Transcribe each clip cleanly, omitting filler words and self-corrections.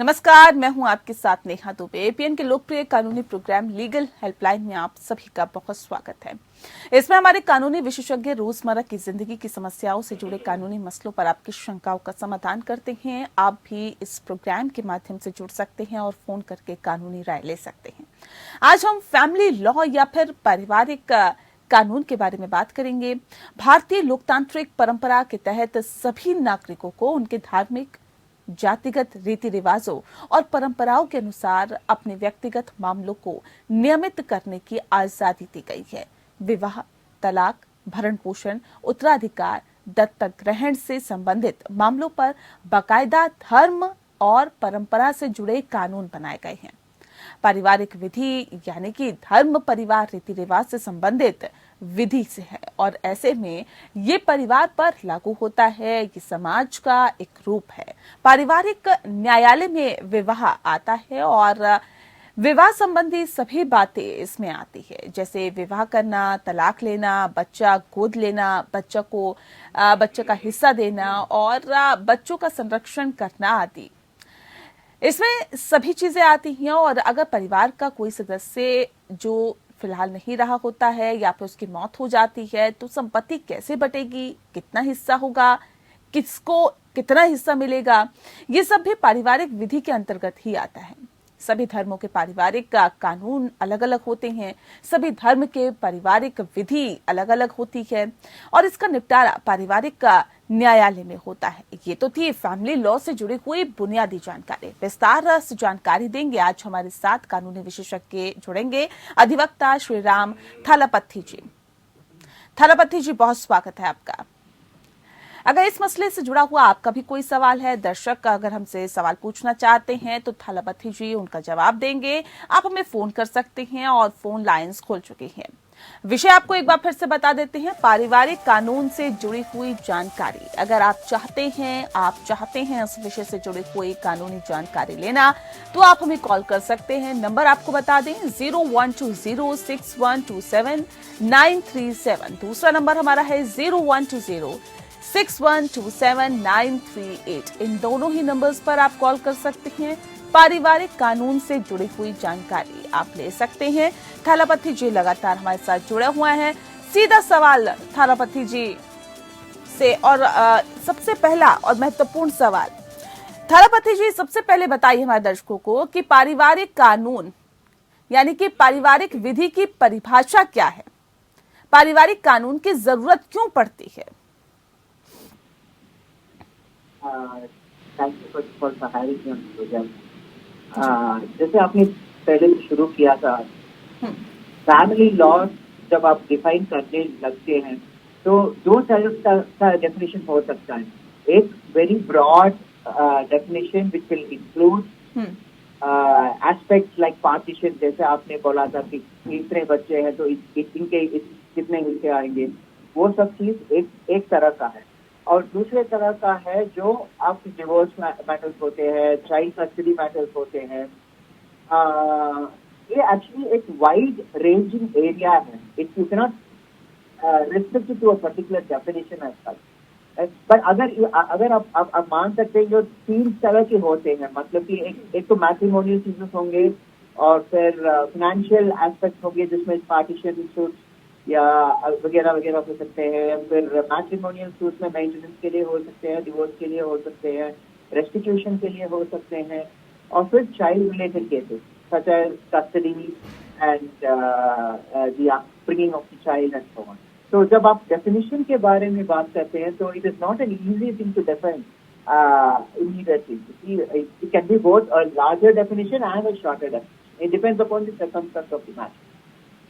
नमस्कार, मैं हूं आपके साथ नेहा दुबे। एपीएन के लोकप्रिय कानूनी प्रोग्राम लीगल हेल्पलाइन में आप सभी का बहुत स्वागत है। इसमें हमारे कानूनी विशेषज्ञ रोजमर्रा की जिंदगी की समस्याओं से जुड़े कानूनी मसलों पर आपकी शंकाओं का समाधान करते हैं। आप भी इस प्रोग्राम के माध्यम से जुड़ सकते हैं और फोन करके कानूनी राय ले सकते हैं। आज हम फैमिली लॉ या फिर पारिवारिक कानून के बारे में बात करेंगे। भारतीय लोकतांत्रिक परंपरा के तहत सभी नागरिकों को उनके धार्मिक, जातिगत रीति रिवाजों और परंपराओं के अनुसार अपने व्यक्तिगत मामलों को नियमित करने की आजादी दी गई है। विवाह, तलाक, भरण पोषण, उत्तराधिकार, दत्तक ग्रहण से संबंधित मामलों पर बाकायदा धर्म और परंपरा से जुड़े कानून बनाए गए हैं। पारिवारिक विधि यानी कि धर्म, परिवार, रीति रिवाज से संबंधित विधि से है और ऐसे में ये परिवार पर लागू होता है। ये समाज का एक रूप है। पारिवारिक न्यायालय में विवाह आता है और विवाह संबंधी सभी बातें इसमें आती है, जैसे विवाह करना, तलाक लेना, बच्चा गोद लेना, बच्चे का हिस्सा देना और बच्चों का संरक्षण करना आदि। इसमें सभी चीजें आती हैं। और अगर परिवार का कोई सदस्य जो फिलहाल नहीं रहा होता है या फिर उसकी मौत हो जाती है तो संपत्ति कैसे बटेगी, कितना हिस्सा होगा, किसको कितना हिस्सा मिलेगा, ये सब भी पारिवारिक विधि के अंतर्गत ही आता है। सभी धर्मों के पारिवारिक कानून अलग अलग होते हैं। सभी धर्म के पारिवारिक विधि अलग अलग होती है और इसका निपटारा पारिवारिक न्यायालय में होता है। ये तो थी फैमिली लॉ से जुड़ी हुई बुनियादी जानकारी। विस्तार से जानकारी देंगे आज हमारे साथ कानूनी विशेषज्ञ जुड़ेंगे, अधिवक्ता श्री राम थालापथी जी। थालापथी जी, बहुत स्वागत है आपका। अगर इस मसले से जुड़ा हुआ आपका भी कोई सवाल है, दर्शक अगर हमसे सवाल पूछना चाहते हैं तो थालापथी जी उनका जवाब देंगे। आप हमें फोन कर सकते हैं और फोन लाइंस खोल चुकी हैं। विषय आपको एक बार फिर से बता देते हैं, पारिवारिक कानून से जुड़ी हुई जानकारी। अगर आप चाहते हैं इस विषय से जुड़ी हुई कानूनी जानकारी लेना तो आप हमें कॉल कर सकते हैं। नंबर आपको बता दें 01206127 दूसरा नंबर हमारा है 01206127 इन दोनों ही नंबर्स पर आप कॉल कर सकते हैं। पारिवारिक कानून से जुड़ी हुई जानकारी आप ले सकते हैं। थालापथी जी लगातार हमारे साथ जुड़े हुए हैं। सीधा सवाल थालापथी जी से और सबसे पहला और महत्वपूर्ण सवाल, थालापथी जी सबसे पहले बताइए हमारे दर्शकों को कि पारिवारिक कानून यानी कि पारिवारिक विधि की परिभाषा क्या है, पारिवारिक कानून की जरूरत क्यों पड़ती है? जैसे आपने पहले शुरू किया था, फैमिली लॉ जब आप डिफाइन करने लगते हैं तो दो तरह का डेफिनेशन हो सकता है। एक very broad definition which will include aspects like partition, जैसे आपने बोला था कि तीसरे बच्चे हैं तो इनके कितने हिस्से आएंगे, वो सब चीज एक तरह का है। और दूसरे तरह का है जो आपके डिवोर्स मैटर्स होते हैं, चाइल्ड कस्टडी मैटर्स होते हैं। ये एक्चुअली एक वाइड रेंजिंग एरिया है। It's you cannot restrict to a particular definition as such. पर अगर आप मान सकते हैं जो तीन तरह के होते हैं, मतलब कि एक तो मैट्रिमोनियल चीजेस होंगे और फिर फाइनेंशियल एस्पेक्ट होंगे जिसमें पार्टीशन सूट या वगैरह वगैरह हो सकते हैं। फिर मैट्रिमोनियल सूट में मेंटेनेंस के लिए हो सकते हैं, डिवोर्स के लिए हो सकते हैं, रेस्टिट्यूशन के लिए हो सकते हैं। और फिर child related cases such as custody and the upbringing of the child and so on. तो जब आप डेफिनेशन के बारे में बात करते हैं तो it is not an easy thing to define immediately. It can be both a larger definition and a shorter definition. It depends upon the circumstance of the matter.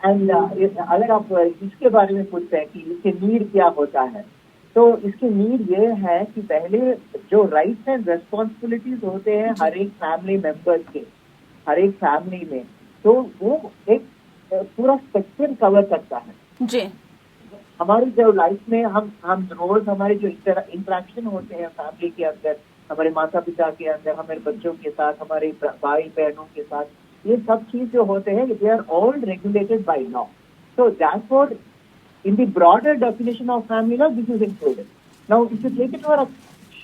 And अगर आप इसके बारे में पूछते हैं कि इसके नीड क्या होता है, तो इसकी नीड ये है कि पहले जो राइट्स एंड रेस्पॉन्सिबिलिटीज होते हैं हर एक फैमिली मेंबर्स के, हर एक फैमिली में, तो वो एक पूरा स्पेक्ट्रम कवर करता है जी। हमारी जो लाइफ में हम रोज हमारे जो इंटरेक्शन होते हैं फैमिली के अंदर, हमारे माता पिता के अंदर, हमारे बच्चों के साथ, हमारे भाई बहनों के साथ, ये सब चीज जो होते हैं they are all regulated by law. So therefore, in the broader definition of family law, this is included. Now, if you take it for a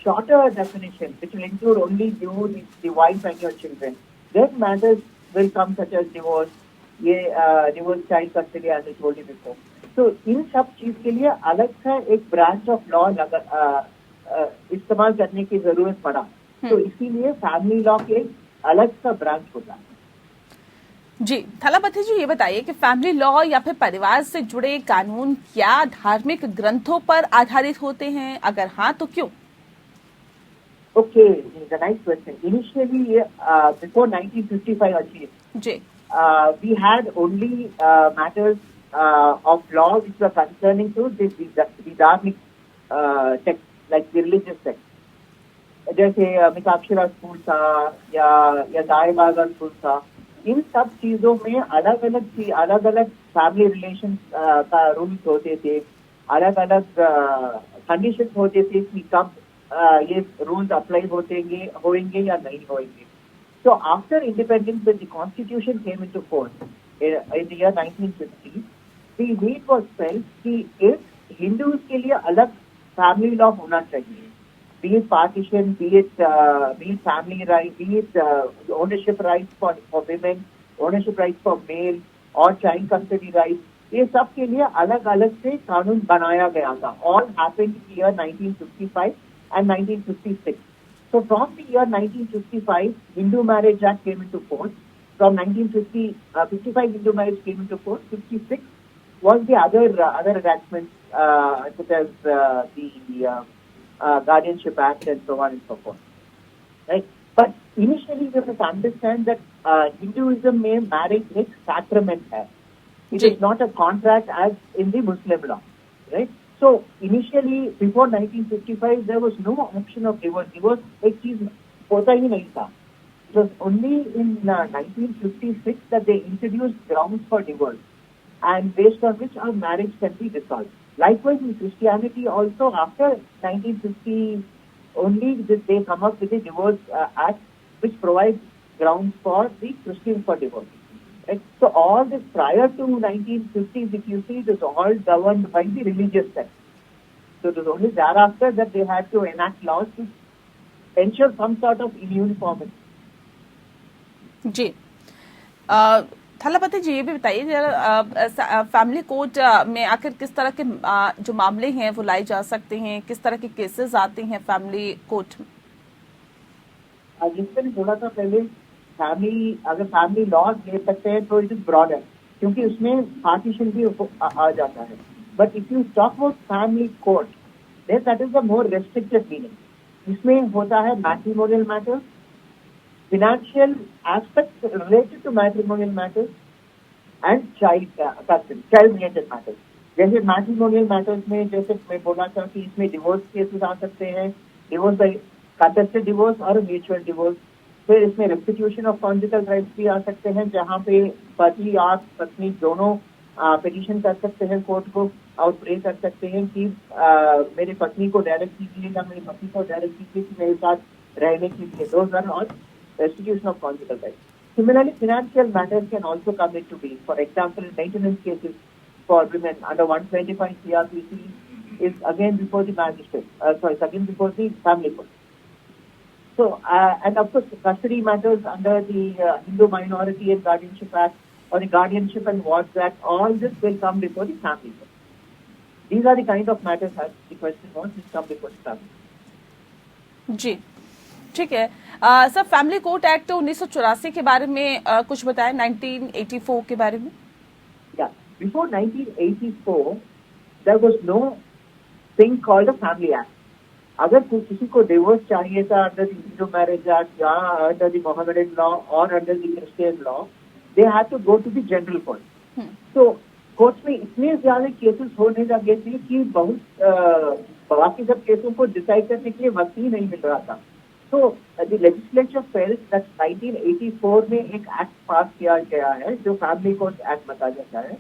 shorter definition, which will include only you, the wife and your children, then matters will come such as divorce, divorce, child custody, as I told you before. So इन सब चीज के लिए अलग सा एक branch of law इस्तेमाल करने की जरूरत पड़ा. तो इसीलिए फैमिली लॉ के अलग सा ब्रांच होता है. जी थलापति जी, ये बताइए कि फैमिली लॉ या फिर परिवार से जुड़े कानून क्या धार्मिक ग्रंथों पर आधारित होते हैं? अगर हाँ तो क्यों? Okay, it's a nice question. Initially, before 1955 actually, ji we had only matters of law which were concerning to the dharmic text, like the religious text. जैसे मिताक्षरा स्कूल था या दाई बागा स्कूल था. इन सब चीजों में अलग अलग फैमिली रिलेशन का रूल्स होते थे, अलग अलग कंडीशंस होते थे कि कब ये रूल्स अप्लाई होंगे या नहीं होंगे. So after independence, when the constitution came into force in the year 1950, the need was felt कि एक हिंदूज के लिए अलग फैमिली लॉ होना चाहिए. Be it partition, be it family right, be it ownership rights for women, ownership rights for male, और child custody rights, ये सब के लिए अलग अलग से कानून बनाया गया था. All happened in the year 1955 and 1956. So from the year 1955, Hindu Marriage Act came into force. From 1955, Hindu marriage came into force. 56 was the other enactments, such as the Guardianship Act and so on and so forth. Right? But initially, we must understand that Hinduism में marriage एक sacrament है. It is not a contract as in the Muslim law. Right? So initially, before 1955, there was no option of divorce. Divorce एक चीज होता ही नहीं था. It was only in 1956 that they introduced grounds for divorce, and based on which our marriage can be dissolved. Likewise, in Christianity also, after 1950, only did they come up with a divorce act which provides grounds for the Christians for divorce. Right? So all this prior to 1950s, if you see, it is all governed by the religious text. So it was only thereafter that they had to enact laws to ensure some sort of uniformity. जी थलापति जी, ये भी बताइए जरा family court में आखिर किस तरह के जो मामले हैं वो लाए जा सकते हैं, किस तरह के केसेस आते हैं फैमिली कोर्ट में? जिसमें थोड़ा सा पहले अगर फैमिली लॉ ले सकते हैं तो इट इज ब्रॉडर, क्योंकि उसमें पार्टीशन भी आ जाता है. But if you talk about family court, then that is the more restricted meaning. इसमें होता है matrimonial matters, financial aspects related to matrimonial matters, and child related matters. जैसे मैट्रिमोनियल मैटर्स में, जैसे मैं बोला था कि इसमें डिवोर्स केसेस आ सकते हैं, डिवोर्स बाय कंटेस्टेड डिवोर्स और म्यूचुअल डिवोर्स. फिर इसमें रेस्टिट्यूशन ऑफ कॉन्जुगल राइट्स भी आ सकते हैं, जहाँ पे पति और पत्नी दोनों पिटीशन कर सकते हैं कोर्ट को और प्रे कर सकते हैं कि मेरे पत्नी को डायरेक्ट कीजिए या मेरे पति को डायरेक्ट कीजिए कि मेरे साथ रहने के लिए. Those are all restitution of conjugal rights. Similarly, financial matters can also come into being. For example, maintenance cases for women under 125 CRPC is again before the magistrate. It's again before the family court. So, and of course, custody matters under the Hindu Minority and Guardianship Act or the Guardianship and Wards Act. All this will come before the family court. These are the kind of matters, as the question was, which come before the family. जी ठीक है. Sir, family court act 1984 के बारे में कुछ बताएं, 1984 के बारे में. Before 1984, there was no thing called a family act. अगर किसी को डिवोर्स चाहिए था under the Hindu marriage act या अंडर द मोहम्मदन लॉ और under the Christian law, they had to go to the general court. तो कोर्ट में इतने ज्यादा केसेस होने लगे थे कि बहुत बाकी सब केसों को डिसाइड करने के लिए वक्त ही नहीं मिल रहा था. So the legislature felt that 1984 में एक एक्ट पास किया गया है जो फैमिली कोर्ट एक्ट बताया जाता है,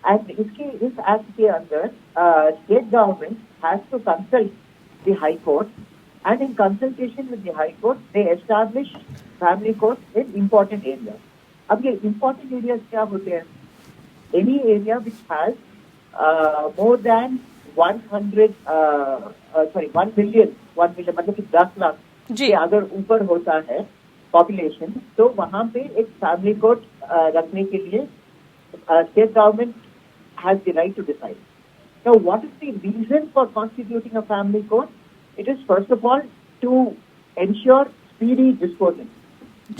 एंड इस एक्ट के अंदर state government has to consult the high court, and in consultation with the high court they establish family court in important areas. अब ये इम्पोर्टेंट एरियाज क्या होते हैं? Any area which has more than 1 million मतलब कि 10 लाख जी के अगर ऊपर होता है पॉपुलेशन, तो वहां पे एक फैमिली कोर्ट रखने के लिए state government has the right to decide. Now, what is the reason for constituting a family court? It is first of all to ensure speedy disposal.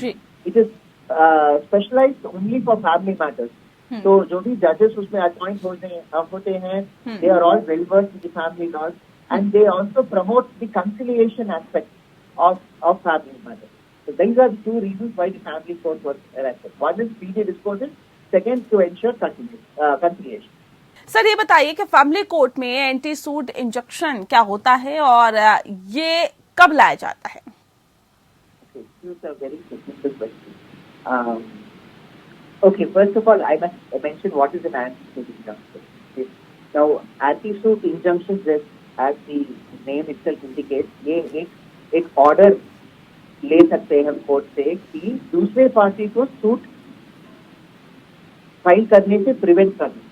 जी It is specialized only for family matters. तो जो भी जजेस उसमें appoint होते हैं, they are all well versed in the family laws, and they also promote the conciliation aspect of family matters. So these are the two reasons why the family court was erected. One is speedy disposal, second to ensure conciliation. Sir, ये बताइए कि family court में anti suit injunction क्या होता है और ये कब लाया जाता है? Okay, this is a very technical question. Okay, first of all, I must mention what is an anti-suit injunction. Okay. Now, anti-suit injunction, as the name itself indicates, ये एक ऑर्डर ले सकते हैं हम कोर्ट से कि दूसरे पार्टी को सूट फाइल करने से प्रिवेंट करना.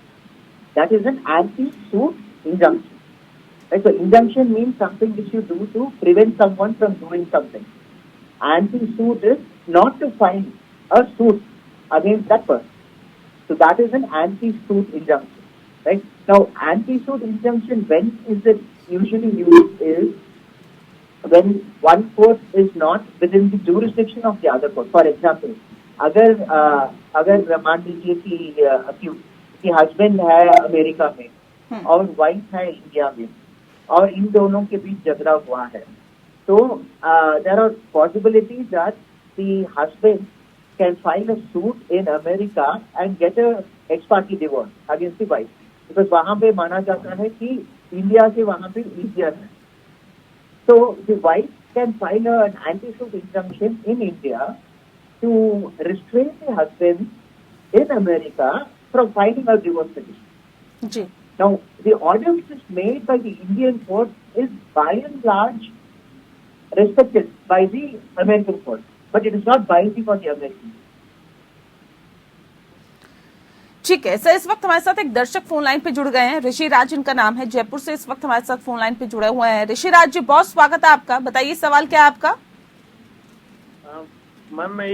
That is an anti-suit injunction. Right? So injunction means something which you do to prevent someone from doing something. Anti-suit is not to file a suit against that person. So that is an anti-suit injunction. Right? Now, anti-suit injunction, when is it usually used is when one court is not within the jurisdiction of the other court. For example, अगर मान लीजिए कि husband है America में और wife है India में और इन दोनों के बीच झगड़ा हुआ है, तो there are possibilities that the husband can file a suit in America and get a ex parte divorce against the wife, because वहां पे माना जाता है कि इंडिया से वहां पे ईजियर है. So the wife can file an anti-suit injunction in India to restrain the husband in America from filing a divorce petition. Ji Now, the order which is made by the Indian court is by and large respected by the American court, but it is not binding on the American. ठीक है sir, इस वक्त हमारे साथ एक दर्शक phone line पे जुड़ गए हैं. ऋषि राज इनका नाम है, जयपुर से इस वक्त हमारे साथ फोन लाइन पे जुड़े हुए हैं. ऋषि राज जी, बहुत स्वागत है आपका. बताइए सवाल क्या है आपका? मैम मैं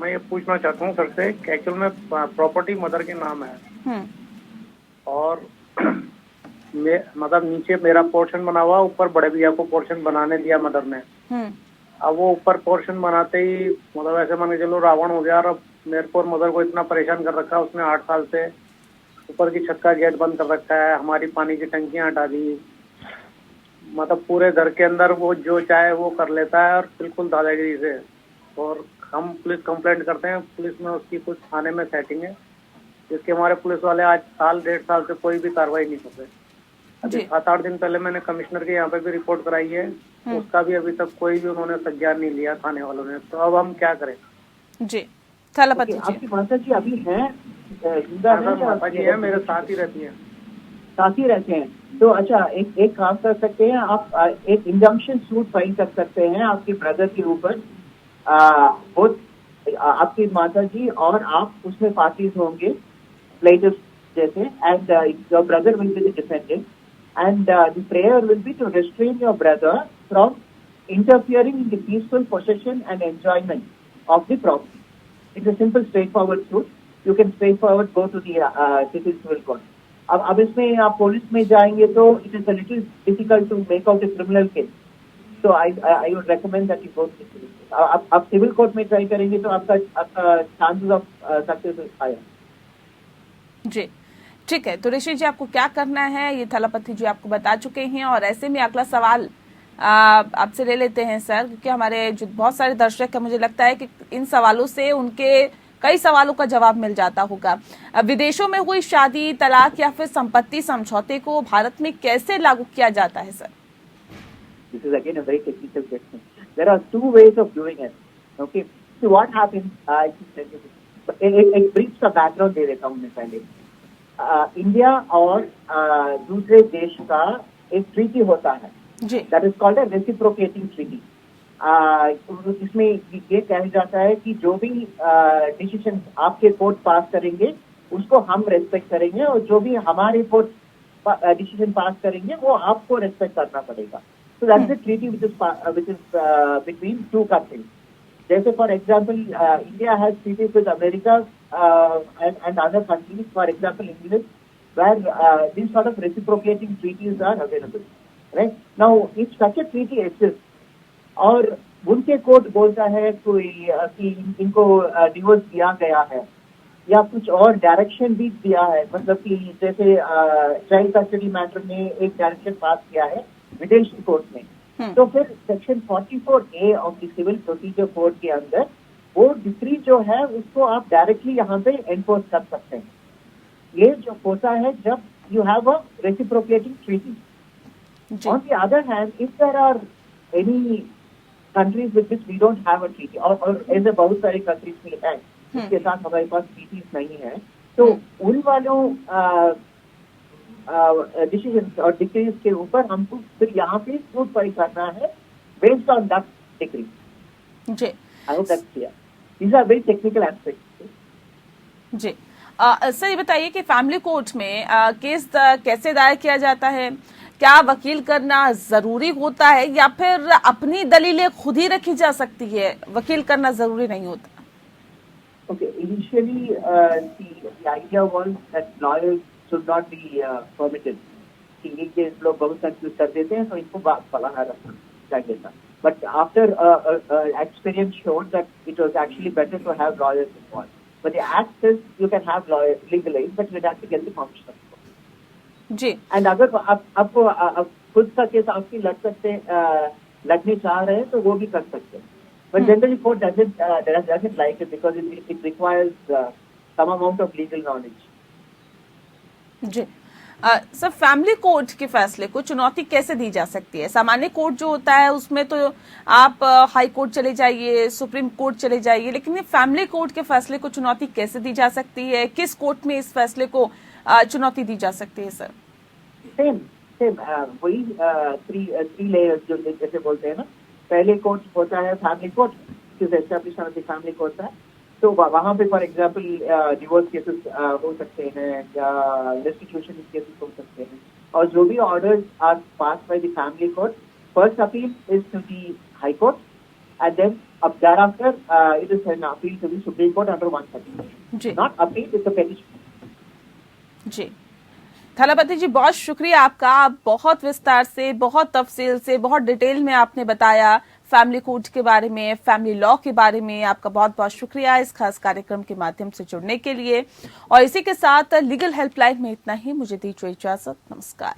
ये पूछना चाहता हूँ सर से कि एक्चुअल में प्रॉपर्टी मदर के नाम है और मतलब नीचे मेरा पोर्शन बना हुआ, ऊपर बड़े भैया को पोर्शन बनाने दिया मदर ने. अब वो ऊपर पोर्शन बनाते ही मतलब ऐसे मान के चलो रावण हो गया और अब मेरे को और मदर को इतना परेशान कर रखा है उसने 8 साल से. ऊपर की छत का गेट बंद कर रखा है, हमारी पानी की टंकियां हटा दी, मतलब पूरे घर के अंदर वो जो चाहे वो कर लेता है और बिल्कुल दादागिरी से. और हम पुलिस कंप्लेंट करते हैं, पुलिस में उसकी कुछ थाने में सेटिंग है जिसके हमारे पुलिस वाले आज 1.5 साल से कोई भी कार्रवाई नहीं कर रहे. अभी 7-8 दिन पहले मैंने कमिश्नर के यहाँ पे भी रिपोर्ट कराई है, उसका भी अभी तक कोई भी उन्होंने संज्ञान नहीं लिया थाने वालों ने. तो अब हम क्या करें? जी थलापति जी. आपकी माता जी अभी हैं माता जी है, मेरे साथ ही रहती है. साथ ही रहते हैं. तो अच्छा, एक काम कर सकते हैं आप, एक इंजंक्शन सूट फाइल कर सकते हैं आपके ब्रदर के ऊपर. आपकी माता जी और आप उसमें पार्टीज होंगे प्लेटिव जैसे, and your brother will be the defendant, and the prayer will be to restrain your brother from interfering in the peaceful possession and enjoyment of the property. It's a simple straightforward suit. You can straightforward go to the civil court. अब इसमें आप police में जाएंगे तो it is a little difficult to make out a criminal case. So I would recommend that you go to the civil court. आप civil court में try करेंगे तो आपका chances of success is higher. जी ठीक है. तो ऋषि जी, आपको क्या करना है ये थलापति जी आपको बता चुके हैं. और ऐसे में अगला सवाल आपसे ले लेते हैं सर, क्योंकि हमारे जो बहुत सारे दर्शक हैं, मुझे लगता है कि इन सवालों से उनके कई सवालों का जवाब मिल जाता होगा. विदेशों में हुई शादी, तलाक या फिर संपत्ति समझौते को भारत में कैसे लागू किया जाता है sir? This is again a very technical question. There are 2 ways of doing it. Okay. So what happens? एक ब्रीफ का बैकग्राउंड दे देता हूँ मैं पहले. इंडिया और दूसरे देश का एक ट्रीटी होता है, that is called a reciprocating treaty. इसमें ये कहा जाता है कि जो भी डिसीजन आपके कोर्ट पास करेंगे उसको हम रेस्पेक्ट करेंगे, और जो भी हमारे कोर्ट डिसीजन पास करेंगे वो आपको रेस्पेक्ट करना पड़ेगा. So that's the treaty which is between two countries. जैसे for example, India has treaties with America and other countries, for example England, where these sort of reciprocating treaties are available. Right? Now, if such a treaty exists, और उनके court बोलता है कि इनको divorce दिया गया है या कुछ और डायरेक्शन भी दिया है, मतलब कि जैसे चाइल्ड कस्टडी मैटर में एक डायरेक्शन पास किया है विदेशी कोर्ट में, तो फिर section 44A of the civil procedure code के अंदर वो डिक्री जो है उसको आप डायरेक्टली यहाँ पे एनफोर्स कर सकते हैं. ये जो होता है जब you have a reciprocating treaty. On the other hand, if there are any countries with which we don't have a treaty, और ऐसे बहुत सारे कंट्रीज में है जिसके साथ हमारे पास ट्रीटीज नहीं है, तो उन वालों डिसीजन और डिक्रीज के ऊपर हमको फिर यहाँ पे सूट फाइल करना है बेस्ड ऑन दैट डिक्री. जी, I hope that's clear. These are very technical aspects. जी सर, ये बताइए कि फैमिली कोर्ट में केस कैसे दायर किया जाता है? क्या वकील करना जरूरी होता है या फिर अपनी दलीलें खुद ही रखी जा सकती है, वकील करना जरूरी नहीं होता? Okay, initially the idea was that lawyers should not be permitted. कि लोग बहुत कंफ्यूज कर देते हैं तो इनको फलाना रखना चाहिए था. But after experience showed that it was actually better to have lawyers involved. But the act says you can have legal aid, but you have to get the permission of the court. Ji. And अगर आपको खुद का case आपकी लड़ने चाह रहे हैं तो वो भी कर सकते हैं. But generally court doesn't like it because it requires some amount of legal knowledge. जी सर, फैमिली कोर्ट के फैसले को चुनौती कैसे दी जा सकती है? सामान्य कोर्ट जो होता है उसमें तो आप हाई कोर्ट चले जाइए, सुप्रीम कोर्ट चले जाइए, लेकिन ये फैमिली कोर्ट के फैसले को चुनौती कैसे दी जा सकती है? किस कोर्ट में इस फैसले को चुनौती दी जा सकती है सर? सेम वही थ्री लेयर्स जो जैसे बोलते हैं ना. पहले कोर्ट होता है family court, establishment of family court है, तो वहाँ पे फॉर एग्जांपल डिवोर्स केसेस हो सकते हैं या रेस्टिट्यूशन केसेस हो सकते हैं, और जो भी orders are pass by the family court, first appeal is to the high court and then अब thereafter it is an appeal to the Supreme Court under 130. Not appeal, it's a petition. जी, थलापति जी, बहुत शुक्रिया आपका. आप बहुत विस्तार से, बहुत तफसील से, बहुत डिटेल में आपने बताया फैमिली कोर्ट के बारे में, फैमिली लॉ के बारे में. आपका बहुत बहुत शुक्रिया इस खास कार्यक्रम के माध्यम से जुड़ने के लिए. और इसी के साथ लीगल हेल्पलाइन में इतना ही. मुझे दीजिए इजाजत. नमस्कार.